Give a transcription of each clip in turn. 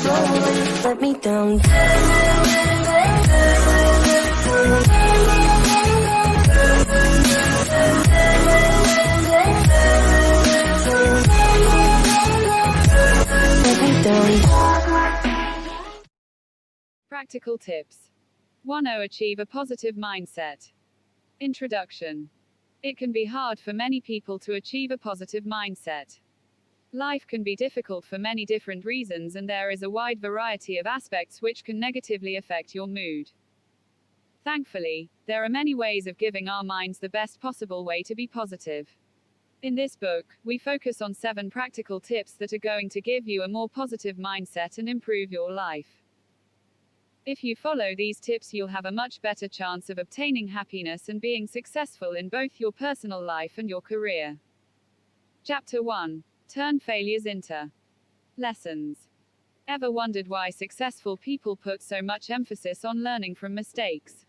one let me down. Let me down. Practical tips. 1. Achieve a positive mindset. Introduction. It can be hard for many people to achieve a positive mindset. Life can be difficult for many different reasons, and there is a wide variety of aspects which can negatively affect your mood. Thankfully, there are many ways of giving our minds the best possible way to be positive. In this book, we focus on 7 practical tips that are going to give you a more positive mindset and improve your life. If you follow these tips, you'll have a much better chance of obtaining happiness and being successful in both your personal life and your career. Chapter 1. Turn failures into lessons. Ever wondered why successful people put so much emphasis on learning from mistakes?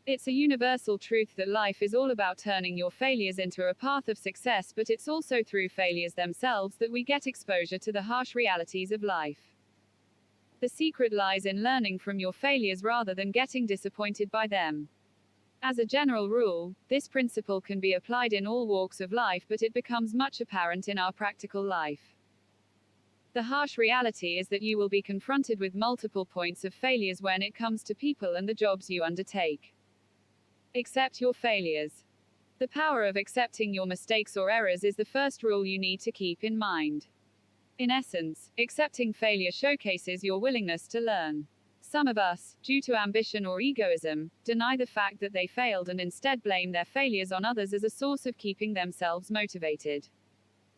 It's a universal truth that life is all about turning your failures into a path of success, but it's also through failures themselves that we get exposure to the harsh realities of life. The secret lies in learning from your failures rather than getting disappointed by them. As a general rule, this principle can be applied in all walks of life, but it becomes much apparent in our practical life. The harsh reality is that you will be confronted with multiple points of failures when it comes to people and the jobs you undertake. Accept your failures. The power of accepting your mistakes or errors is the first rule you need to keep in mind. In essence, accepting failure showcases your willingness to learn. Some of us, due to ambition or egoism, deny the fact that they failed and instead blame their failures on others as a source of keeping themselves motivated.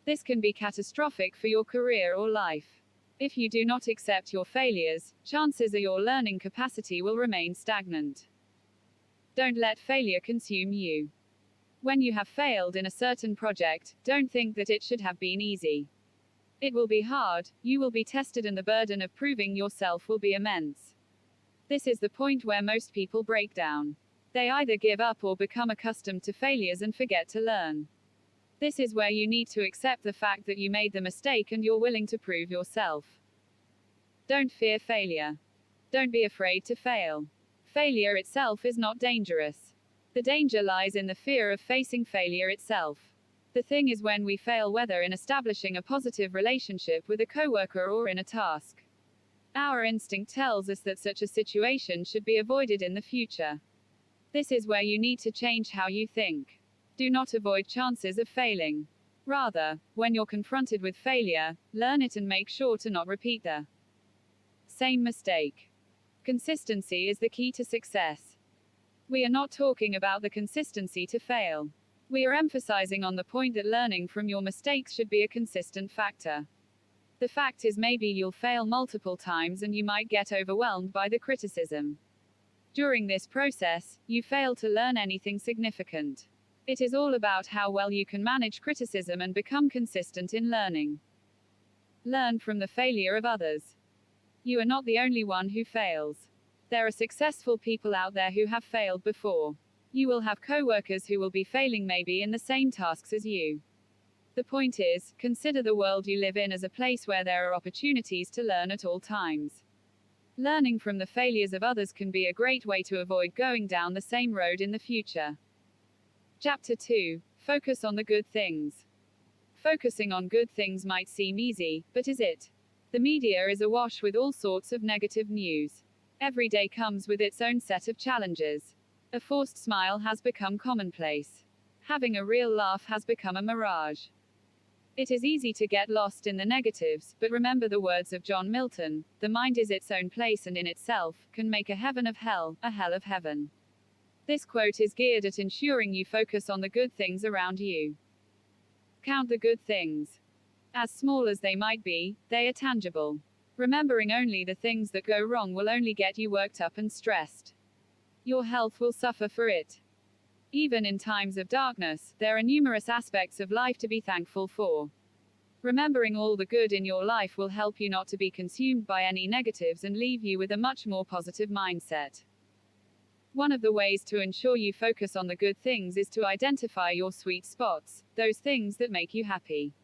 This can be catastrophic for your career or life. If you do not accept your failures, chances are your learning capacity will remain stagnant. Don't let failure consume you. When you have failed in a certain project, don't think that it should have been easy. It will be hard, you will be tested, and the burden of proving yourself will be immense. This is the point where most people break down. They either give up or become accustomed to failures and forget to learn. This is where you need to accept the fact that you made the mistake and you're willing to prove yourself. Don't fear failure. Don't be afraid to fail. Failure itself is not dangerous. The danger lies in the fear of facing failure itself. The thing is when we fail, whether in establishing a positive relationship with a coworker or in a task. Our instinct tells us that such a situation should be avoided in the future. This is where you need to change how you think. Do not avoid chances of failing. Rather, when you're confronted with failure, learn it and make sure to not repeat the same mistake. Consistency is the key to success. We are not talking about the consistency to fail. We are emphasizing on the point that learning from your mistakes should be a consistent factor. The fact is, maybe you'll fail multiple times and you might get overwhelmed by the criticism. During this process, you fail to learn anything significant. It is all about how well you can manage criticism and become consistent in learning. Learn from the failure of others. You are not the only one who fails. There are successful people out there who have failed before. You will have co-workers who will be failing maybe in the same tasks as you. The point is, consider the world you live in as a place where there are opportunities to learn at all times. Learning from the failures of others can be a great way to avoid going down the same road in the future. Chapter 2. Focus on the good things. Focusing on good things might seem easy, but is it? The media is awash with all sorts of negative news. Every day comes with its own set of challenges. A forced smile has become commonplace. Having a real laugh has become a mirage. It is easy to get lost in the negatives, but remember the words of John Milton, "The mind is its own place and in itself, can make a heaven of hell, a hell of heaven." This quote is geared at ensuring you focus on the good things around you. Count the good things. As small as they might be, they are tangible. Remembering only the things that go wrong will only get you worked up and stressed. Your health will suffer for it. Even in times of darkness, there are numerous aspects of life to be thankful for. Remembering all the good in your life will help you not to be consumed by any negatives and leave you with a much more positive mindset. One of the ways to ensure you focus on the good things is to identify your sweet spots, those things that make you happy.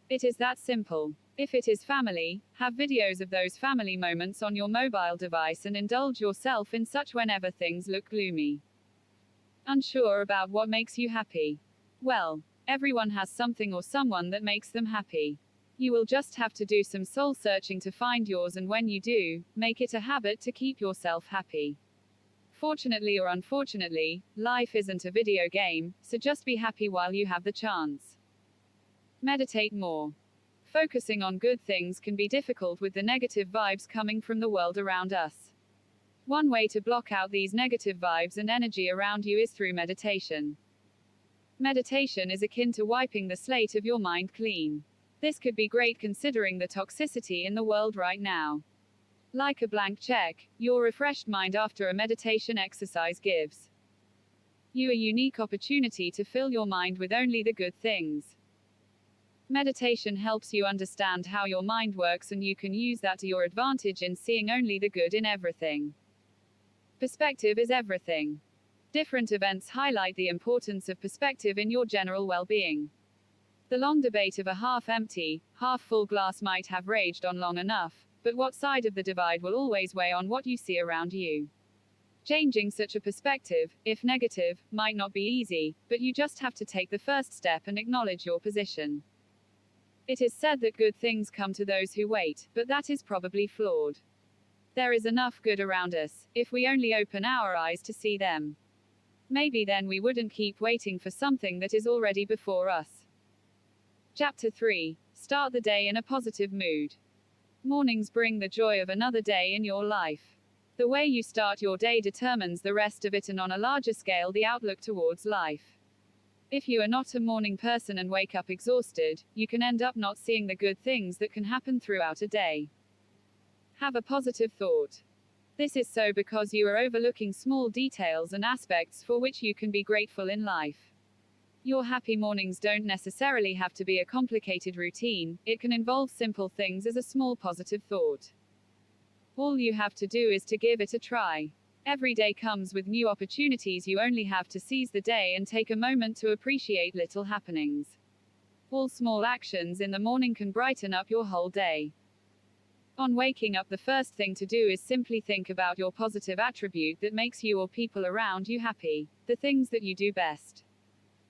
It is that simple. If it is family, have videos of those family moments on your mobile device and indulge yourself in such whenever things look gloomy. Unsure about what makes you happy? Well, everyone has something or someone that makes them happy. You will just have to do some soul searching to find yours, and when you do, make it a habit to keep yourself happy. Fortunately or unfortunately, life isn't a video game, so just be happy while you have the chance. Meditate more. Focusing on good things can be difficult with the negative vibes coming from the world around us. One way to block out these negative vibes and energy around you is through meditation. Meditation is akin to wiping the slate of your mind clean. This could be great considering the toxicity in the world right now. Like a blank check, your refreshed mind after a meditation exercise gives you a unique opportunity to fill your mind with only the good things. Meditation helps you understand how your mind works, and you can use that to your advantage in seeing only the good in everything. Perspective is everything. Different events highlight the importance of perspective in your general well-being. The long debate of a half-empty, half-full glass might have raged on long enough, but what side of the divide will always weigh on what you see around you. Changing such a perspective, if negative, might not be easy, but you just have to take the first step and acknowledge your position. It is said that good things come to those who wait, but that is probably flawed. There is enough good around us, if we only open our eyes to see them. Maybe then we wouldn't keep waiting for something that is already before us. Chapter 3. Start the day in a positive mood. Mornings bring the joy of another day in your life. The way you start your day determines the rest of it, and on a larger scale, the outlook towards life. If you are not a morning person and wake up exhausted, you can end up not seeing the good things that can happen throughout a day. Have a positive thought. This is so because you are overlooking small details and aspects for which you can be grateful in life. Your happy mornings don't necessarily have to be a complicated routine, it can involve simple things as a small positive thought. All you have to do is to give it a try. Every day comes with new opportunities, you only have to seize the day and take a moment to appreciate little happenings. All small actions in the morning can brighten up your whole day. On waking up, the first thing to do is simply think about your positive attribute that makes you or people around you happy, the things that you do best.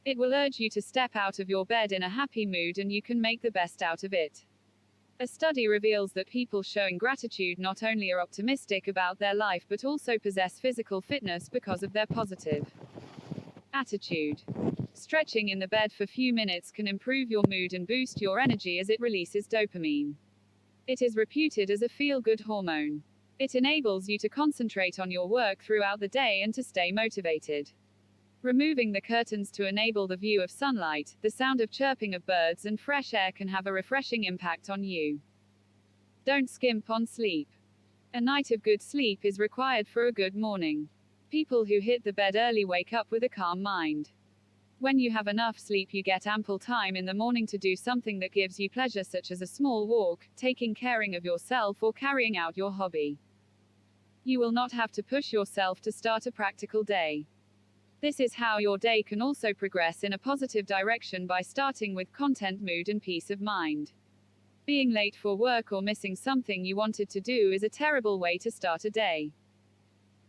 It will urge you to step out of your bed in a happy mood, and you can make the best out of it. A study reveals that people showing gratitude not only are optimistic about their life but also possess physical fitness because of their positive attitude. Stretching in the bed for a few minutes can improve your mood and boost your energy as it releases dopamine. It is reputed as a feel-good hormone. It enables you to concentrate on your work throughout the day and to stay motivated. Removing the curtains to enable the view of sunlight, the sound of chirping of birds and fresh air can have a refreshing impact on you. Don't skimp on sleep. A night of good sleep is required for a good morning. People who hit the bed early wake up with a calm mind. When you have enough sleep, you get ample time in the morning to do something that gives you pleasure, such as a small walk, taking care of yourself, or carrying out your hobby. You will not have to push yourself to start a practical day. This is how your day can also progress in a positive direction by starting with content, mood, and peace of mind. Being late for work or missing something you wanted to do is a terrible way to start a day.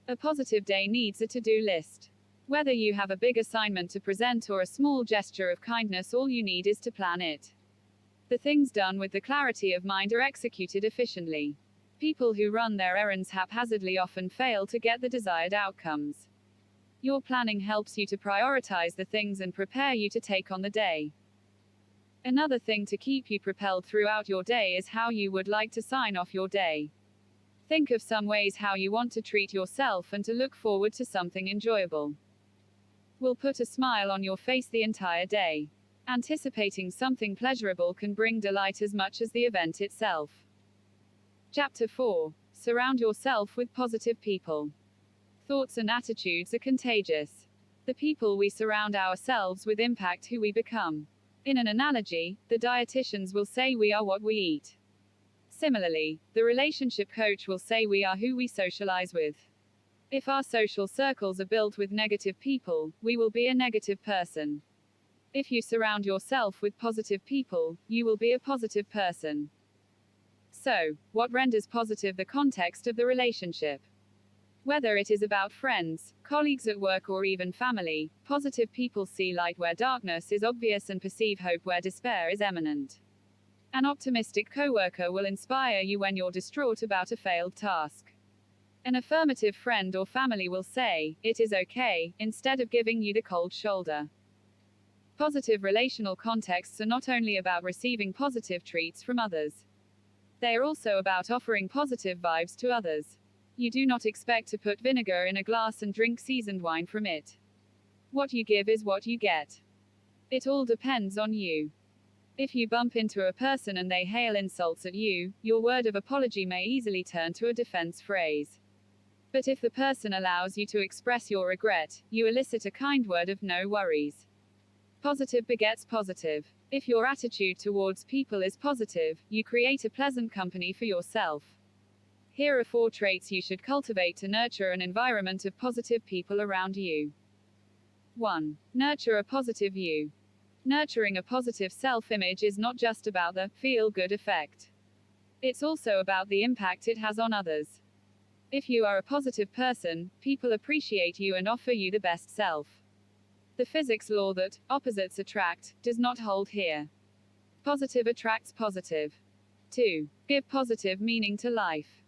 A positive day needs a to-do list. Whether you have a big assignment to present or a small gesture of kindness, all you need is to plan it. The things done with the clarity of mind are executed efficiently. People who run their errands haphazardly often fail to get the desired outcomes. Your planning helps you to prioritize the things and prepare you to take on the day. Another thing to keep you propelled throughout your day is how you would like to sign off your day. Think of some ways how you want to treat yourself and to look forward to something enjoyable. Will put a smile on your face the entire day. Anticipating something pleasurable can bring delight as much as the event itself. Chapter 4. Surround yourself with positive people. Thoughts and attitudes are contagious. The people we surround ourselves with impact who we become. In an analogy, the dietitians will say we are what we eat. Similarly, the relationship coach will say we are who we socialize with. If our social circles are built with negative people, we will be a negative person. If you surround yourself with positive people, you will be a positive person. So, what renders positive the context of the relationship? Whether it is about friends, colleagues at work, or even family, positive people see light where darkness is obvious and perceive hope where despair is imminent. An optimistic coworker will inspire you when you're distraught about a failed task. An affirmative friend or family will say, "It is okay," instead of giving you the cold shoulder. Positive relational contexts are not only about receiving positive treats from others. They are also about offering positive vibes to others. You do not expect to put vinegar in a glass and drink seasoned wine from it. What you give is what you get. It all depends on you. If you bump into a person and they hail insults at you, your word of apology may easily turn to a defense phrase. But if the person allows you to express your regret, you elicit a kind word of "no worries." Positive begets positive. If your attitude towards people is positive, you create a pleasant company for yourself. Here are 4 traits you should cultivate to nurture an environment of positive people around you. 1. Nurture a positive you. Nurturing a positive self-image is not just about the feel-good effect. It's also about the impact it has on others. If you are a positive person, people appreciate you and offer you the best self. The physics law that opposites attract does not hold here. Positive attracts positive. 2. Give positive meaning to life.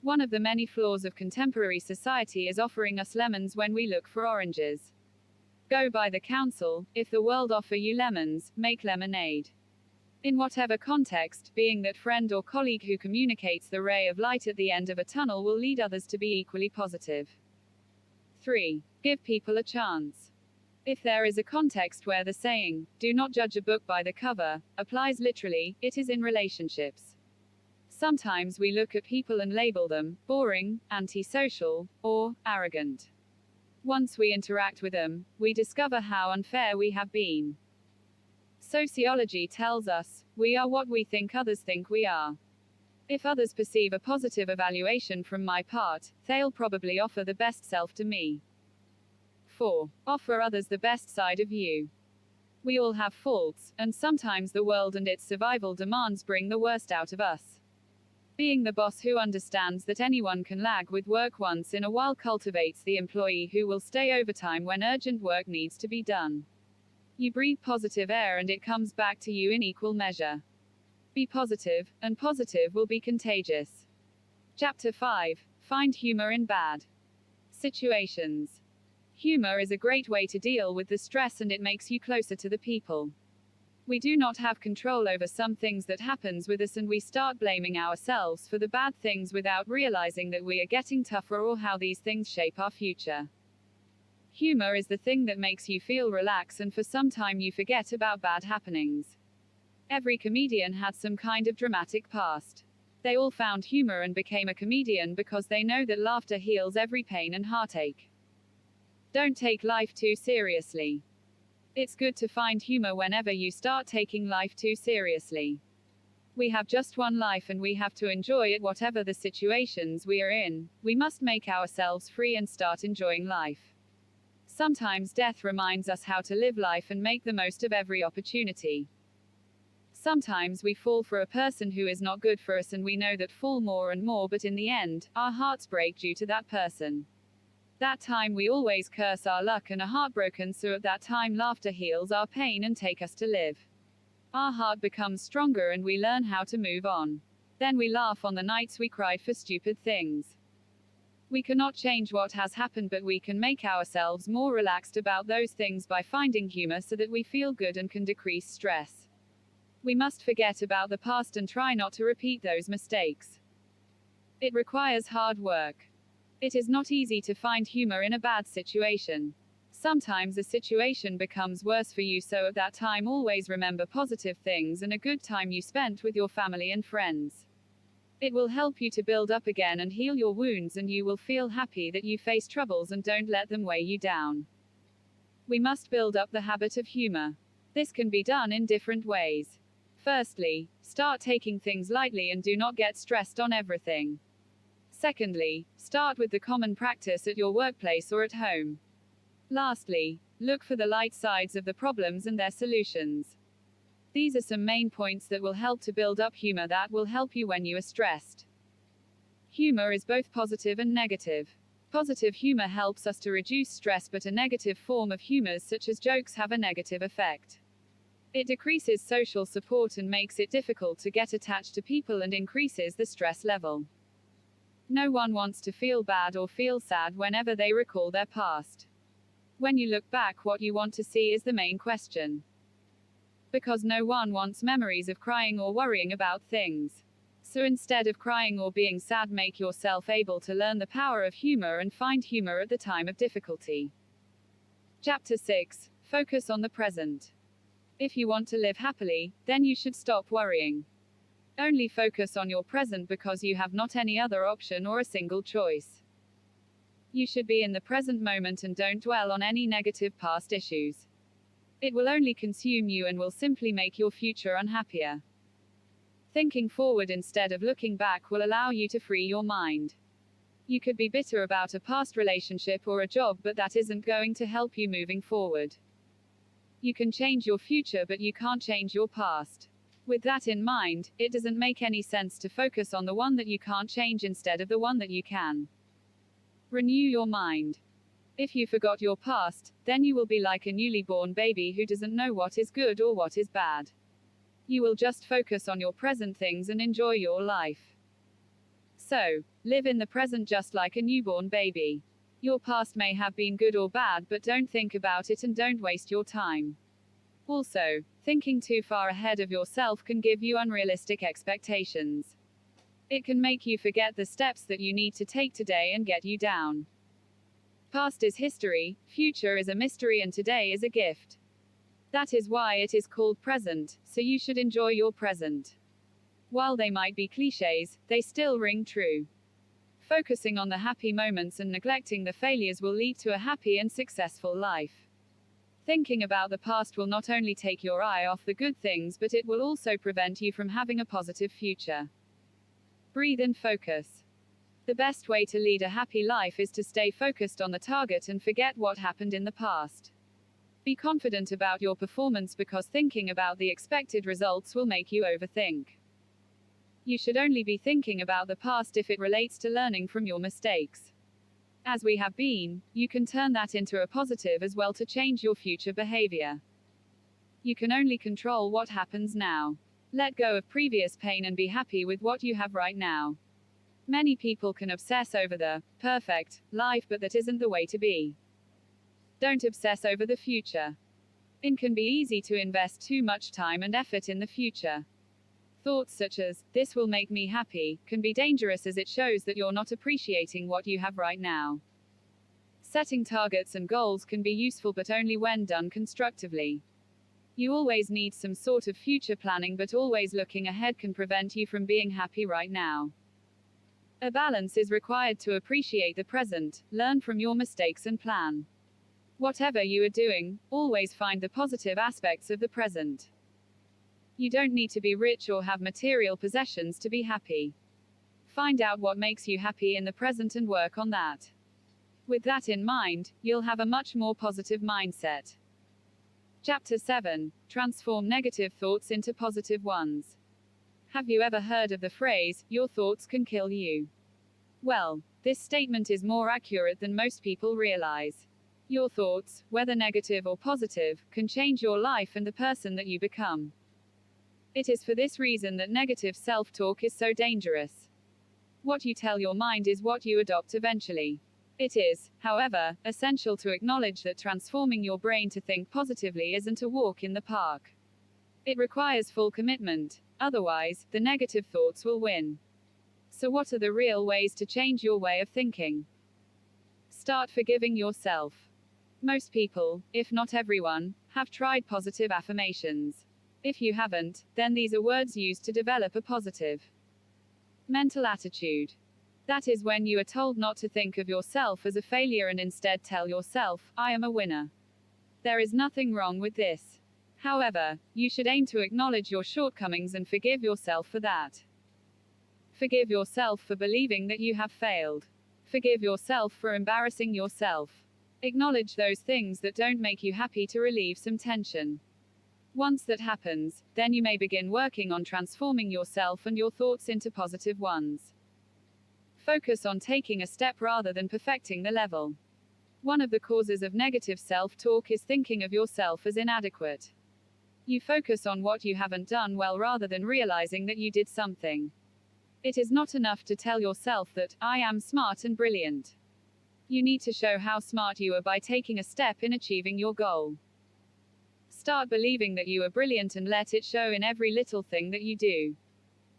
One of the many flaws of contemporary society is offering us lemons when we look for oranges. Go by the counsel, if the world offer you lemons, make lemonade. In whatever context, being that friend or colleague who communicates the ray of light at the end of a tunnel will lead others to be equally positive. 3. Give people a chance. If there is a context where the saying, "do not judge a book by the cover," applies literally, it is in relationships. Sometimes we look at people and label them boring, antisocial, or arrogant. Once we interact with them, we discover how unfair we have been. Sociology tells us, we are what we think others think we are. If others perceive a positive evaluation from my part, they'll probably offer the best self to me. 4. Offer others the best side of you. We all have faults, and sometimes the world and its survival demands bring the worst out of us. Being the boss who understands that anyone can lag with work once in a while cultivates the employee who will stay overtime when urgent work needs to be done. You breathe positive air and it comes back to you in equal measure. Be positive, and positive will be contagious. Chapter 5. Find humor in bad situations. Humor is a great way to deal with the stress and it makes you closer to the people. We do not have control over some things that happens with us and we start blaming ourselves for the bad things without realizing that we are getting tougher or how these things shape our future. Humor is the thing that makes you feel relaxed and for some time you forget about bad happenings. Every comedian had some kind of dramatic past. They all found humor and became a comedian because they know that laughter heals every pain and heartache. Don't take life too seriously. It's good to find humor whenever you start taking life too seriously. We have just one life and we have to enjoy it whatever the situations we are in. We must make ourselves free and start enjoying life. Sometimes death reminds us how to live life and make the most of every opportunity. Sometimes we fall for a person who is not good for us and we know that fall more and more, but in the end, our hearts break due to that person. That time we always curse our luck and are heartbroken, so at that time laughter heals our pain and take us to live. Our heart becomes stronger and we learn how to move on. Then we laugh on the nights we cried for stupid things. We cannot change what has happened, but we can make ourselves more relaxed about those things by finding humor so that we feel good and can decrease stress. We must forget about the past and try not to repeat those mistakes. It requires hard work. It is not easy to find humor in a bad situation. Sometimes a situation becomes worse for you, so at that time always remember positive things and a good time you spent with your family and friends. It will help you to build up again and heal your wounds, and you will feel happy that you face troubles and don't let them weigh you down. We must build up the habit of humor. This can be done in different ways. Firstly, start taking things lightly and do not get stressed on everything. Secondly, start with the common practice at your workplace or at home. Lastly, look for the light sides of the problems and their solutions. These are some main points that will help to build up humor that will help you when you are stressed. Humor is both positive and negative. Positive humor helps us to reduce stress, but a negative form of humor, such as jokes, have a negative effect. It decreases social support and makes it difficult to get attached to people and increases the stress level. No one wants to feel bad or feel sad whenever they recall their past. When you look back, what you want to see is the main question. Because no one wants memories of crying or worrying about things. So instead of crying or being sad, make yourself able to learn the power of humor and find humor at the time of difficulty. Chapter 6. Focus on the present. If you want to live happily, then you should stop worrying. Only focus on your present because you have not any other option or a single choice. You should be in the present moment and don't dwell on any negative past issues. It will only consume you and will simply make your future unhappier. Thinking forward instead of looking back will allow you to free your mind. You could be bitter about a past relationship or a job, but that isn't going to help you moving forward. You can change your future, but you can't change your past. With that in mind, it doesn't make any sense to focus on the one that you can't change instead of the one that you can. Renew your mind. If you forgot your past, then you will be like a newly born baby who doesn't know what is good or what is bad. You will just focus on your present things and enjoy your life. So, live in the present just like a newborn baby. Your past may have been good or bad, but don't think about it and don't waste your time. Also, thinking too far ahead of yourself can give you unrealistic expectations. It can make you forget the steps that you need to take today and get you down. Past is history, future is a mystery, and today is a gift. That is why it is called present, so you should enjoy your present. While they might be cliches, they still ring true. Focusing on the happy moments and neglecting the failures will lead to a happy and successful life. Thinking about the past will not only take your eye off the good things, but it will also prevent you from having a positive future. Breathe and focus. The best way to lead a happy life is to stay focused on the target and forget what happened in the past. Be confident about your performance because thinking about the expected results will make you overthink. You should only be thinking about the past if it relates to learning from your mistakes. As we have been, you can turn that into a positive as well to change your future behavior. You can only control what happens now. Let go of previous pain and be happy with what you have right now. Many people can obsess over the perfect life, but that isn't the way to be. Don't obsess over the future. It can be easy to invest too much time and effort in the future. Thoughts such as, "This will make me happy," can be dangerous as it shows that you're not appreciating what you have right now. Setting targets and goals can be useful, but only when done constructively. You always need some sort of future planning, but always looking ahead can prevent you from being happy right now. A balance is required to appreciate the present, learn from your mistakes and plan. Whatever you are doing, always find the positive aspects of the present. You don't need to be rich or have material possessions to be happy. Find out what makes you happy in the present and work on that. With that in mind, you'll have a much more positive mindset. Chapter 7. Transform negative thoughts into positive ones. Have you ever heard of the phrase, "Your thoughts can kill you"? Well, this statement is more accurate than most people realize. Your thoughts, whether negative or positive, can change your life and the person that you become. It is for this reason that negative self-talk is so dangerous. What you tell your mind is what you adopt eventually. It is, however, essential to acknowledge that transforming your brain to think positively isn't a walk in the park. It requires full commitment. Otherwise, the negative thoughts will win. So what are the real ways to change your way of thinking? Start forgiving yourself. Most people, if not everyone, have tried positive affirmations. If you haven't, then these are words used to develop a positive mental attitude. That is when you are told not to think of yourself as a failure and instead tell yourself, "I am a winner." There is nothing wrong with this. However, you should aim to acknowledge your shortcomings and forgive yourself for that. Forgive yourself for believing that you have failed. Forgive yourself for embarrassing yourself. Acknowledge those things that don't make you happy to relieve some tension. Once that happens, then you may begin working on transforming yourself and your thoughts into positive ones. Focus on taking a step rather than perfecting the level. One of the causes of negative self-talk is thinking of yourself as inadequate. You focus on what you haven't done well rather than realizing that you did something. It is not enough to tell yourself that, I am smart and brilliant. You need to show how smart you are by taking a step in achieving your goal. Start believing that you are brilliant and let it show in every little thing that you do.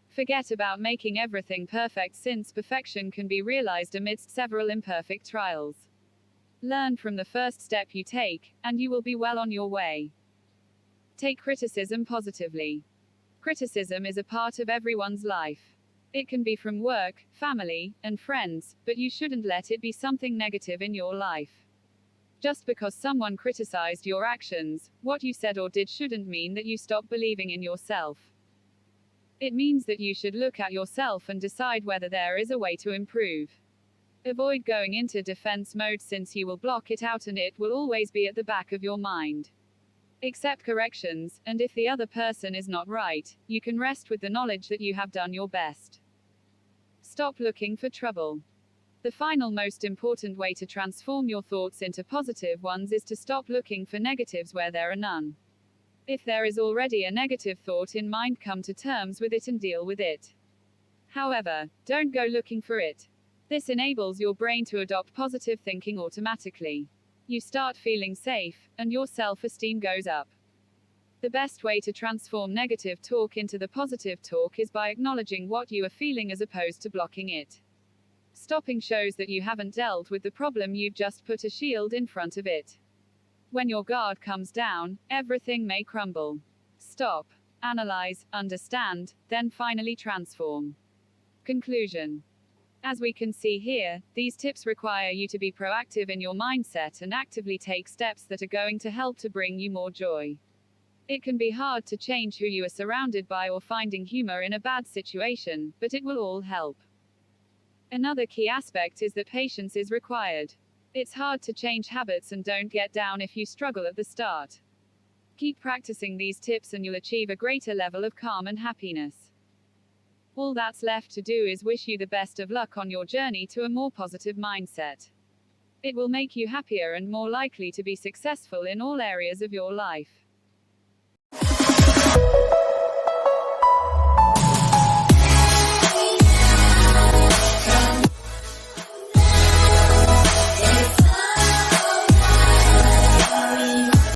Forget about making everything perfect, since perfection can be realized amidst several imperfect trials. Learn from the first step you take, and you will be well on your way. Take criticism positively. Criticism is a part of everyone's life. It can be from work, family, and friends, but you shouldn't let it be something negative in your life. Just because someone criticized your actions, what you said or did shouldn't mean that you stop believing in yourself. It means that you should look at yourself and decide whether there is a way to improve. Avoid going into defense mode, since you will block it out and it will always be at the back of your mind. Accept corrections, and if the other person is not right, you can rest with the knowledge that you have done your best. Stop looking for trouble. The final most important way to transform your thoughts into positive ones is to stop looking for negatives where there are none. If there is already a negative thought in mind, come to terms with it and deal with it. However, don't go looking for it. This enables your brain to adopt positive thinking automatically. You start feeling safe, and your self-esteem goes up. The best way to transform negative talk into the positive talk is by acknowledging what you are feeling as opposed to blocking it. Stopping shows that you haven't dealt with the problem, you've just put a shield in front of it. When your guard comes down, everything may crumble. Stop, analyze, understand, then finally transform. Conclusion. As we can see here, these tips require you to be proactive in your mindset and actively take steps that are going to help to bring you more joy. It can be hard to change who you are surrounded by or finding humor in a bad situation, but it will all help. Another key aspect is that patience is required. It's hard to change habits, and don't get down if you struggle at the start. Keep practicing these tips and you'll achieve a greater level of calm and happiness. All that's left to do is wish you the best of luck on your journey to a more positive mindset. It will make you happier and more likely to be successful in all areas of your life.